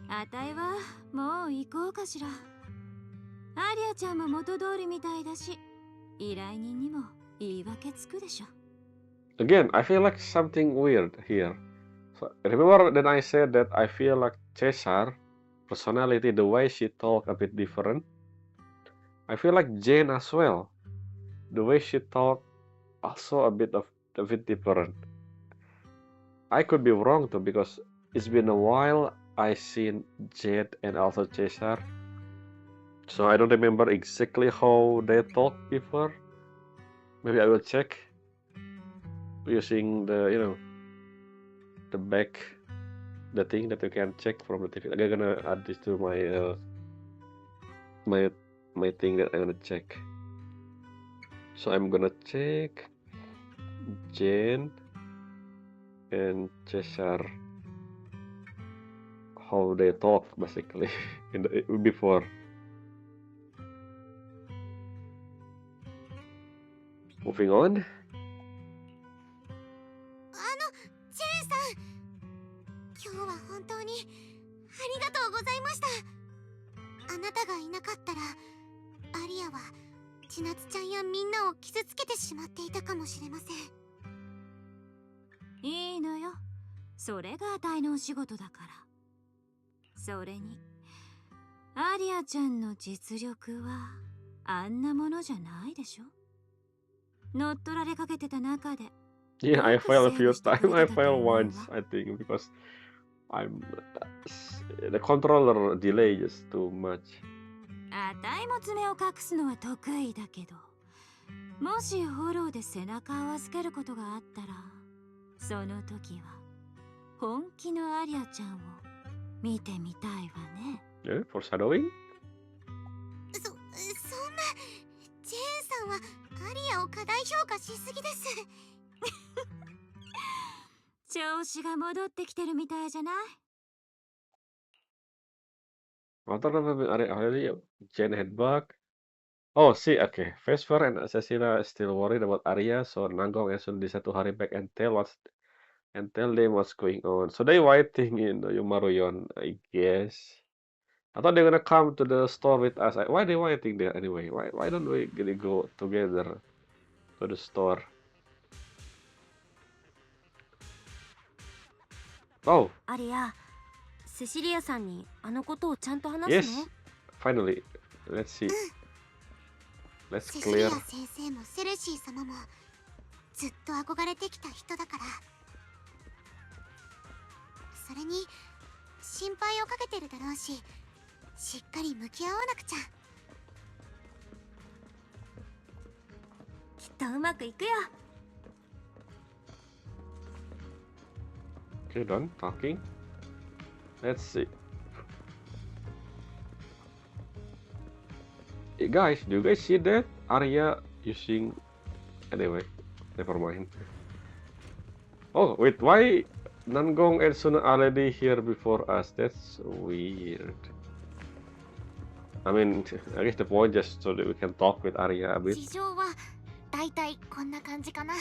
あたいはもう行こうかしら。アリアちゃんも元通りみたいだし、依頼人にも言い訳つくでしょ。 Again, I feel like something weird here. So remember that I said that I feel like Cesar personality, the way she talk a bit different. I feel like Jane as well. The way she talk also a bit different. I could be wrong too because it's been a while I seen Jade and also Cesar. So I don't remember exactly how they talk before. Maybe I will check using the the back, the thing that you can check from the TV. I'm gonna add this to my thing that I'm gonna check. So I'm gonna check Jane and Cesar, how they talk basically in the before. Moving on. チェーンさん、今日は本当にありがとうございました。あなたがいなかったらアリアは千夏ちゃんやみんなを傷つけてしまっていたかもしれません。いいのよ。それがあたいのお仕事だから。それにアリアちゃんの実力はあんなものじゃないでしょ。乗っ取られかけてた中で Yeah, I よく failed a セー few ブして times. くれ I てたと failed 思う once, わ。 I think, because I'm the controller delay is too much. あたいも爪を隠すのは得意だけど、もしフォローで背中を預けることがあったら、その時は本気のアリアちゃんを見てみたいわね。Yeah, foreshadowing? そんな、ジェーンさんはアリアを過大評価しすぎです。調子が戻ってきてるみたいじゃない？ What are already Jen head back? Oh, see, okay. Vesper and Cecilia are still worried about Arya, so Nangong and Sun decide to hurry back and tell them what's going on. So they waiting in the Yumaruyon, I guess. I thought they're gonna come to the store with us. Why they waiting there anyway? Why don't we really go together to the store? Oh, アリア、セシリアさんにあのことをちゃんと話 yes. すの？ Finally. Let's see. Let's セシリア clear. 先生もセルシー様もずっと憧れてきた人だから。それに心配をかけてるだろうし、しっかり向き合わなくちゃ。きっとうまくいくよ。 Okay, done talking. Let's see. Hey guys, do you guys see that? Arya using... Anyway, never mind. Oh, wait, why Nangong and Sun are already here before us? That's weird. I mean, I guess the point just so that we can talk with Arya a bit. 事情はだいたいこんな感じかな。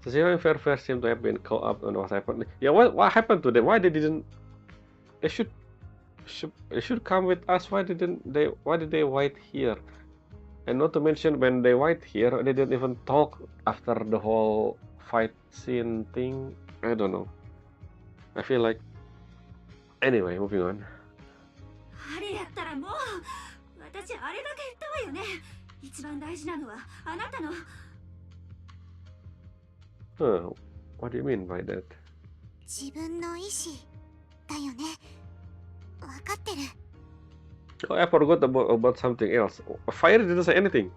Cecilia and Fairfair seem to have been caught up on what happened. Yeah, what happened to them? Why they didn't? They should come with us. Why didn't they? Why did they wait here? And not to mention, when they wait here, they didn't even talk after the whole fight scene thing. I don't know. I feel like. Anyway, moving on. あれやったらもう、私あれだけ言ったわよね。一番大事なのはあなたの。Huh? What do you mean by that? 自分の意志だよね。わかってる。 Oh, I forgot about something else. Fiery didn't say anything.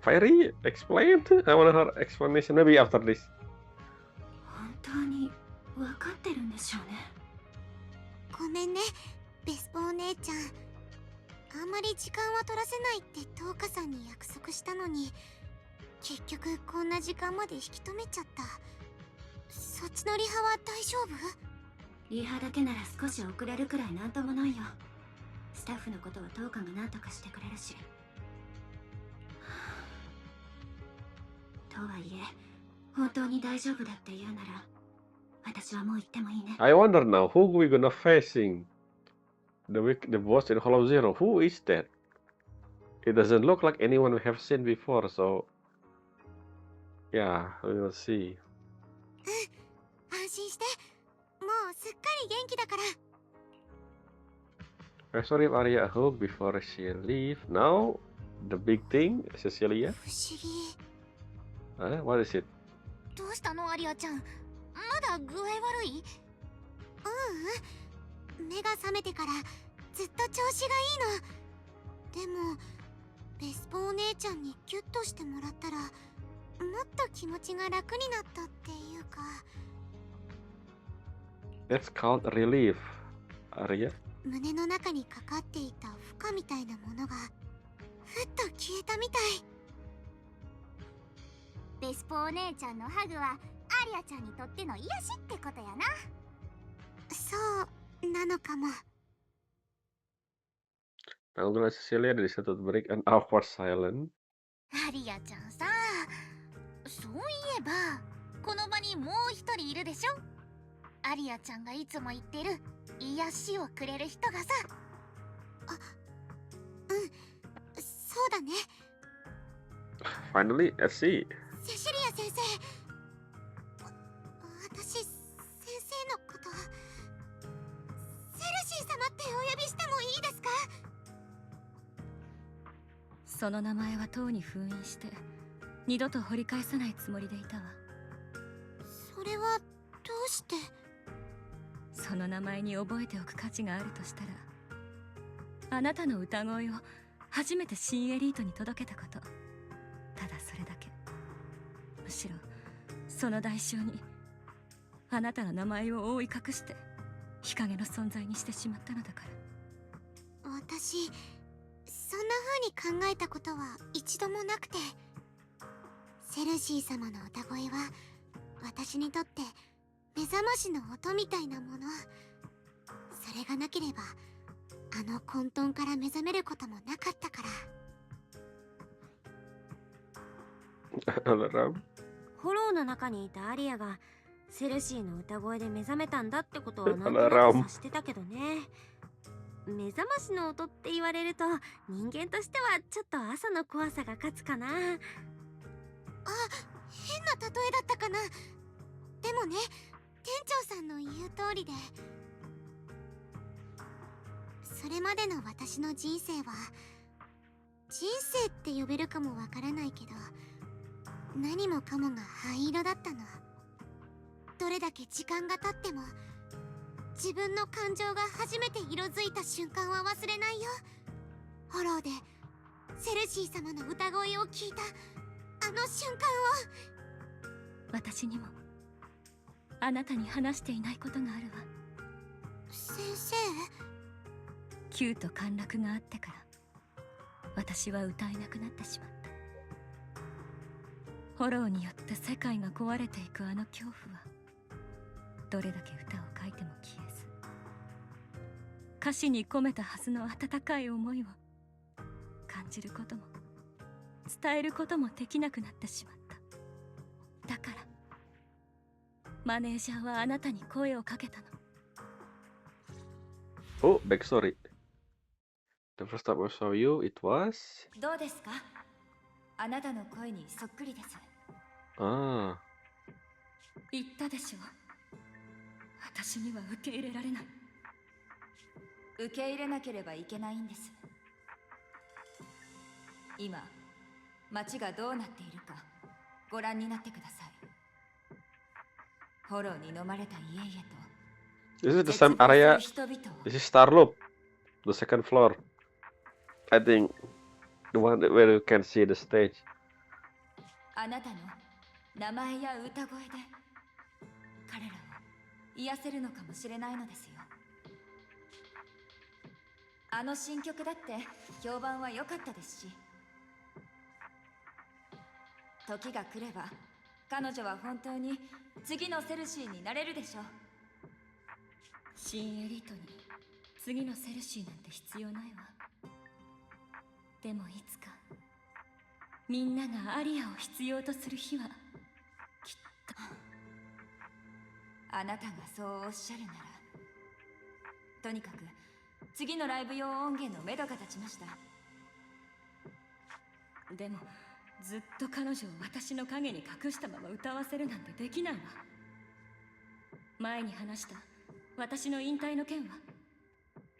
Fiery explained? I want her explanation. Maybe after this. 本当にわかってるんでしょうね。ごめんね、ベスポお姉ちゃん。あんまり時間は取らせないってトーカさんに約束したのに、結局こんな時間まで引き止めちゃった。そっちのリハは大丈夫？リハだけなら少し遅れるくらいなんともないよ。スタッフのことはトーカが何とかしてくれるし。とはいえ、本当に大丈夫だって言うなら、私はもう行ってもいいね。I wonder now, who we gonna facing? The boss in Hollow Zero. Who is that? It doesn't look like anyone we have seen before, so yeah, we will see. 安心して。もうすっかり元気だから。 First, give Arya a hug before she leave. Now, the big thing, Cecilia. 不思議。 What is it? どうしたのアリアちゃん。まだ具合悪い？目が覚めてからずっと調子がいいの。でもベスポお姉ちゃんにギュッとしてもらったら、もっと気持ちが楽になったっていうか。 That's called relief, Arya. 胸の中にかかっていた負荷みたいなものがふっと消えたみたい。ベスポお姉ちゃんのハグはアリアちゃんにとっての癒しってことやな。そうなのかも。 Now, Cecilia decided to break an awkward silence. リアちゃんさ、そういえばこの場にもう一人いるでしょ。アリアちゃんがいつも言ってる癒しをくれる人がさ。そうだね。 Finally, I see. セシリア先生。私、先生のことセルシー様ってお呼びしてもいいですか？その名前はとうに封印して二度と掘り返さないつもりでいたわ。それはどうして？その名前に覚えておく価値があるとしたら、あなたの歌声を初めて新エリートに届けたこと、ただそれだけ。むしろその代償にあなたの名前を覆い隠して日陰の存在にしてしまったのだから。私、そんな風に考えたことは一度もなくて、セルシー様の歌声は私にとって目覚ましの音みたいなもの。それがなければあの混沌から目覚めることもなかったから。Alarm. フォローの中にいたアリアがセルシーの歌声で目覚めたんだってことはなんとなく察してたけどね。目覚ましの音って言われると人間としてはちょっと朝の怖さが勝つかな。変な例えだったかな。でもね、店長さんの言う通りで、それまでの私の人生は人生って呼べるかもわからないけど、何もかもが灰色だったの。どれだけ時間が経っても自分の感情が初めて色づいた瞬間は忘れないよ。ホローでセルシー様の歌声を聞いたあの瞬間を。私にもあなたに話していないことがあるわ。先生？キューと陥落があってから私は歌えなくなってしまった。ホローによって世界が壊れていくあの恐怖は、どれだけ歌を書いても消えず、歌詞に込めたはずの温かい思いを感じることも伝えることもできなくなってしまった。だからマネージャーはあなたに声をかけたの。Oh, backstory. The first time I saw you, it was. どうですか？あなたの声にそっくりです。Ah. 言ったでしょ。私には受け入れられない。受け入れなければいけないんです。今、街がどうなっているかご覧になってください。ホローに飲まれた家々と This is the same area. 人々を This is Star Loop, the second floor. I think the one where you can see the stage. あなたの名前や歌声で彼らを癒せるのかもしれないのですよ。あの新曲だって評判は良かったですし、時が来れば彼女は本当に次のセルシーになれるでしょう。新エリートに次のセルシーなんて必要ないわ。でもいつかみんながアリアを必要とする日はきっと。あなたがそうおっしゃるなら、とにかく次のライブ用音源の目処が立ちました。でもずっと彼女を私の影に隠したまま歌わせるなんてできないわ。前に話した私の引退の件は？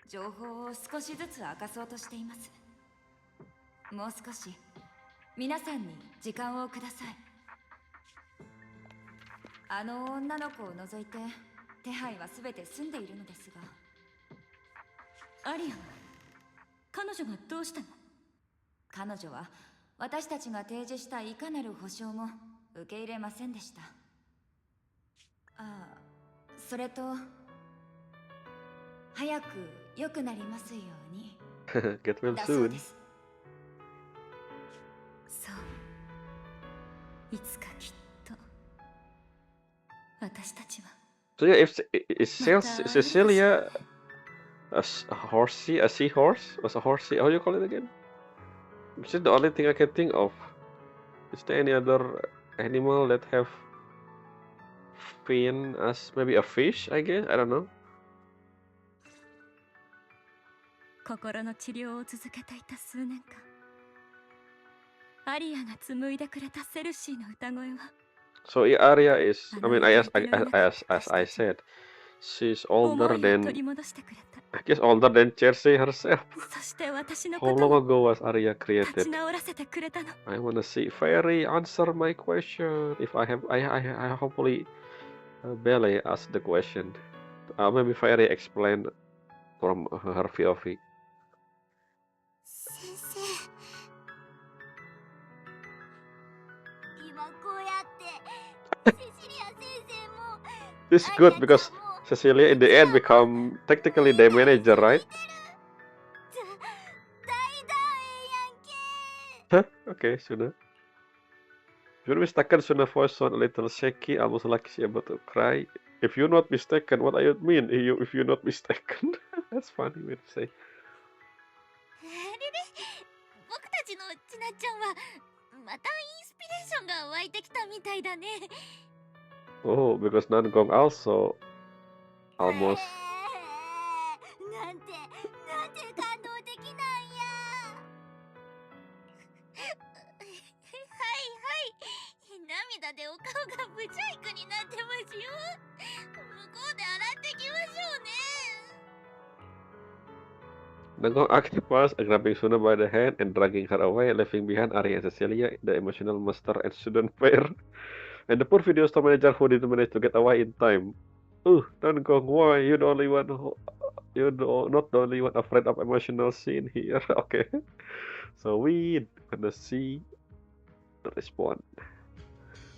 情報を少しずつ明かそうとしています。もう少し皆さんに時間をください。あの女の子を除いて手配は全て済んでいるのですが。アリアン、彼女がどうしたの？彼女は私たちが提示したいかなる保証も受け入れませんでした。ああ、それと早く良くなりますように Get well だそう soon. です。そう、いつかきっと私たちは。 So yeah, if is Cecilia a horsey, a seahorse? Was a horsey? How do you call it again? Which is the only thing I can think of. Is there any other animal that have fin as maybe a fish? I guess, I don't know. 心の治療を続けていた数年間、アリアが紡いでくれたセルシーの歌声は So Arya is, I mean, as I said, she's older 思いを than, 取り戻してくれた。 I guess, older than Cersei herself. そして私の How こと long も ago was Arya 立 created? ち直らせてくれたの。 I wanna see Fairy answer my question. If I have, I hopefully Belle ask the question. Maybe Fairy explain from her POV. 先生、今こうやってセシリア先生も This is good because Cecilia in the end become technically the manager, right? 大団円やんけ。 Huh? Okay, Suna. If you're mistaken, Suna voice sound a little shaky, almost like she about to cry. If you're not mistaken, what do you mean? If you're not mistaken, that's funny way to say. あれれ、僕たちのちなちゃんはまたインスピレーションが湧いてきたみたいだね。 Oh, because Nangong also almost. なんて感動的なんや。はいはい、涙でお顔がブチャイクになってますよ。向こうで洗ってきましょうね。 Nangong acted was grabbing Suna by the hand and dragging her away, leaving behind Arya and Cecilia, the emotional master and student pair, and the poor video store manager who didn't manage to get away in time. Nangong, why? You're the only one not the only one afraid of emotional scene here. Okay. So we gonna see the response.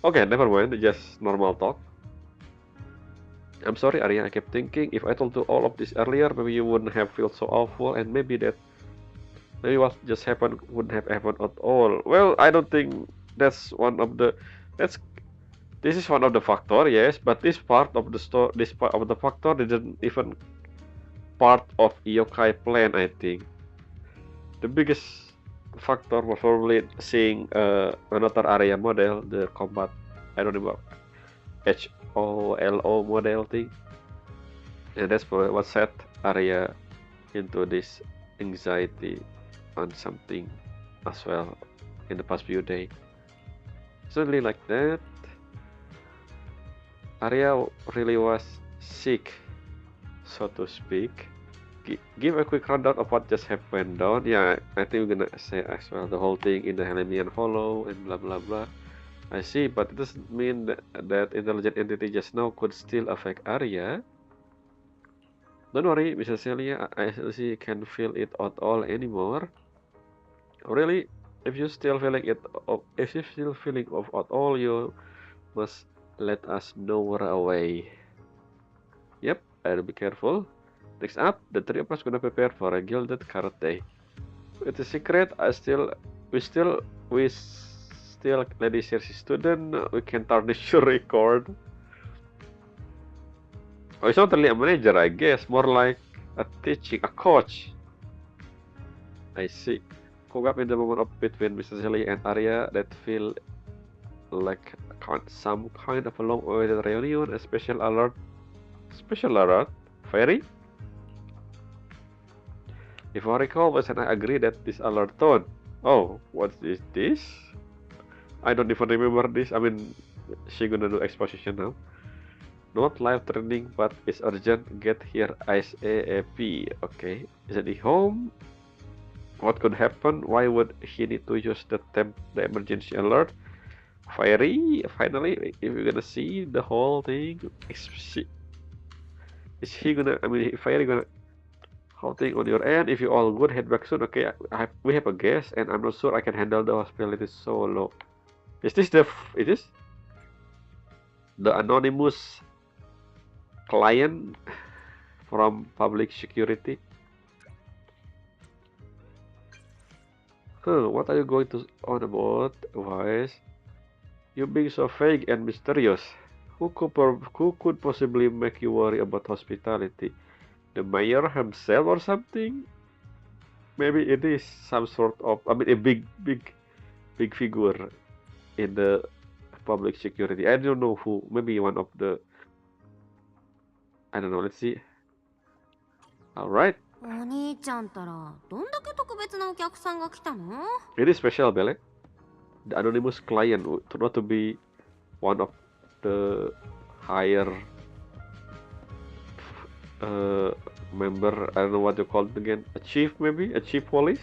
Okay, never mind, just normal talk. I'm sorry, Arya, I kept thinking if I told you all of this earlier, maybe you wouldn't have felt so awful, and maybe what just happened wouldn't have happened at all. Well, I don't think this is one of the factor, yes, but this part of the factor didn't even part of yokai plan, I think. The biggest factor was probably seeing another Arya model, the combat, I don't know, HOLO model thing, and that's what set Arya into this anxiety on something as well in the past few days. Suddenly like that, Arya really was sick, so to speak. Give a quick rundown of what just happened down. Yeah, I think we're gonna say as well the whole thing in the Helenian Hollow and blah blah blah. I see, but it doesn't mean that intelligent entity just now could still affect Arya. Don't worry, Miss Cecilia, I see can't feel it at all anymore. Really, if you're still feeling it at all, you must let us know right away. Yep, I'll be careful. Next up, the three of us gonna prepare for a Gilded karate. It's a secret. We still Lady Cersei student. We can tarnish your record. Oh, it's not really a manager, I guess. More like a coach. I see. Cook up in the moment of between Mrs. Shelley and Arya that feel like some kind of a long-awaited reunion. A special alert. Special alert? Fairy? If I recall, Wes and I agree that this alert tone. Oh, what is this? I don't even remember this. I mean, she gonna do exposition now. Not life-threatening, but it's urgent. Get here ASAP. Okay, is it home? What could happen? Why would he need to use the emergency alert? Fiery, finally, if you're gonna see the whole thing, is he gonna? I mean, Fiery gonna whole thing on your end? If you all good, head back soon. Okay, we have a guest, and I'm not sure I can handle the hospitality solo. Is this the anonymous client from public security? What are you going to on about, Wise? You being so vague and mysterious. Who could possibly make you worry about hospitality? The mayor himself or something? Maybe it is some sort of, I mean, a big figure in the public security. I don't know who. Maybe one of the. I don't know. Let's see. All right. お兄ちゃんたらどんだけ特別なお客さんが来たの？ It is special, Bele. The anonymous client turned out to be one of the higher member. I don't know what you call it again. A chief, maybe a chief police.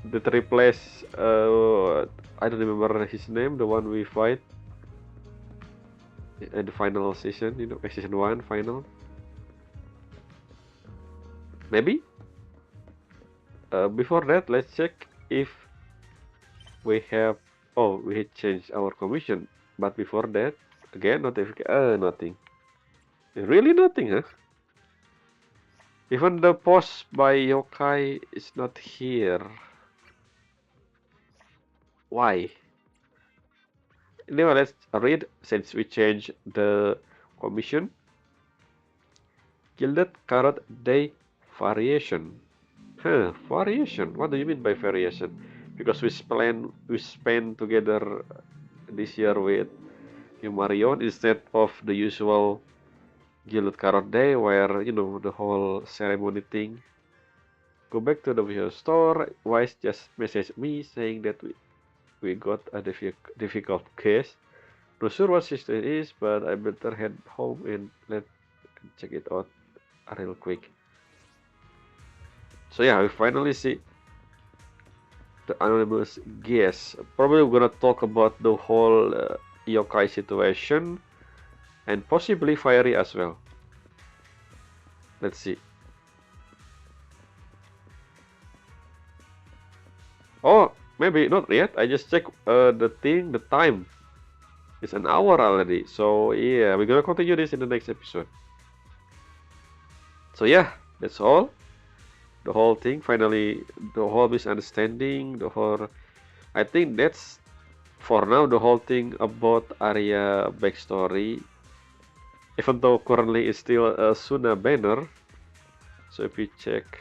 That replace. I don't remember his name. The one we fight at the final season. You know, season 1 final. Maybe. Before that, let's check if we have. Oh, we had changed our commission. But before that, again, notification. Nothing. Really nothing, huh? Even the post by yokai is not here. Why? Anyway, let's read since we changed the commission. Gilded Carrot Day Variation. Huh, variation. What do you mean by variation? Because we spend together this year with Marion instead of the usual Gilded Carrot Day where, you know, the whole ceremony thing. Go back to the visual store. Wise just messaged me saying that we got a difficult case. Not sure what system it is, but I better head home and let check it out real quick. So yeah, we finally see the anonymous guest. Probably we're gonna talk about the whole yokai situation and possibly Fiery as well. Let's see. Oh, maybe not yet. I just checked the time. It's an hour already. So yeah, we're gonna continue this in the next episode. So yeah, that's all. The whole thing, finally, the whole misunderstanding, the whole. I think that's for now the whole thing about Arya backstory. Even though currently it's still a Suna banner. So if you check,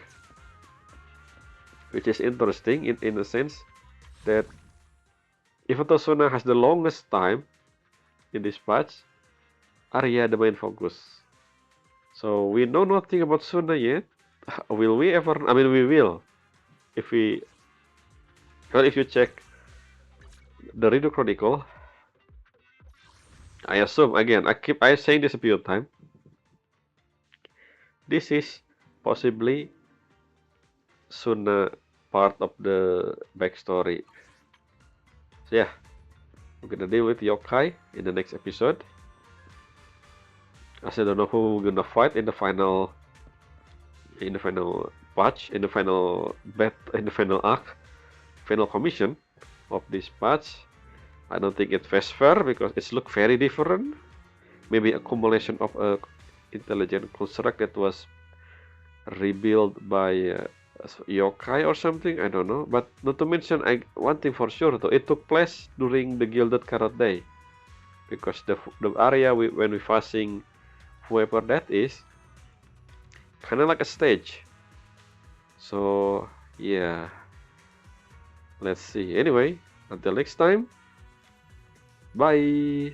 which is interesting in the sense that even though Suna has the longest time in this patch, Arya the main focus. So we know nothing about Suna yet. Will we ever? I mean, we will. If we, well, if you check the Redo Chronicle, I assume again. I saying this a few times. This is possibly Suna part of the backstory. So yeah, we're gonna deal with yokai in the next episode. As I don't know who we're gonna fight in the final patch, in the final arc, final commission of this patch. I don't think it's fair because it's look very different. Maybe accumulation of a intelligent construct that was rebuilt by yokai or something. I don't know. But not to mention, one thing for sure though, it took place during the Gilded Carrot Day, because the area when we facing whoever that is, kind of like a stage. So yeah, let's see. Anyway, until next time, bye.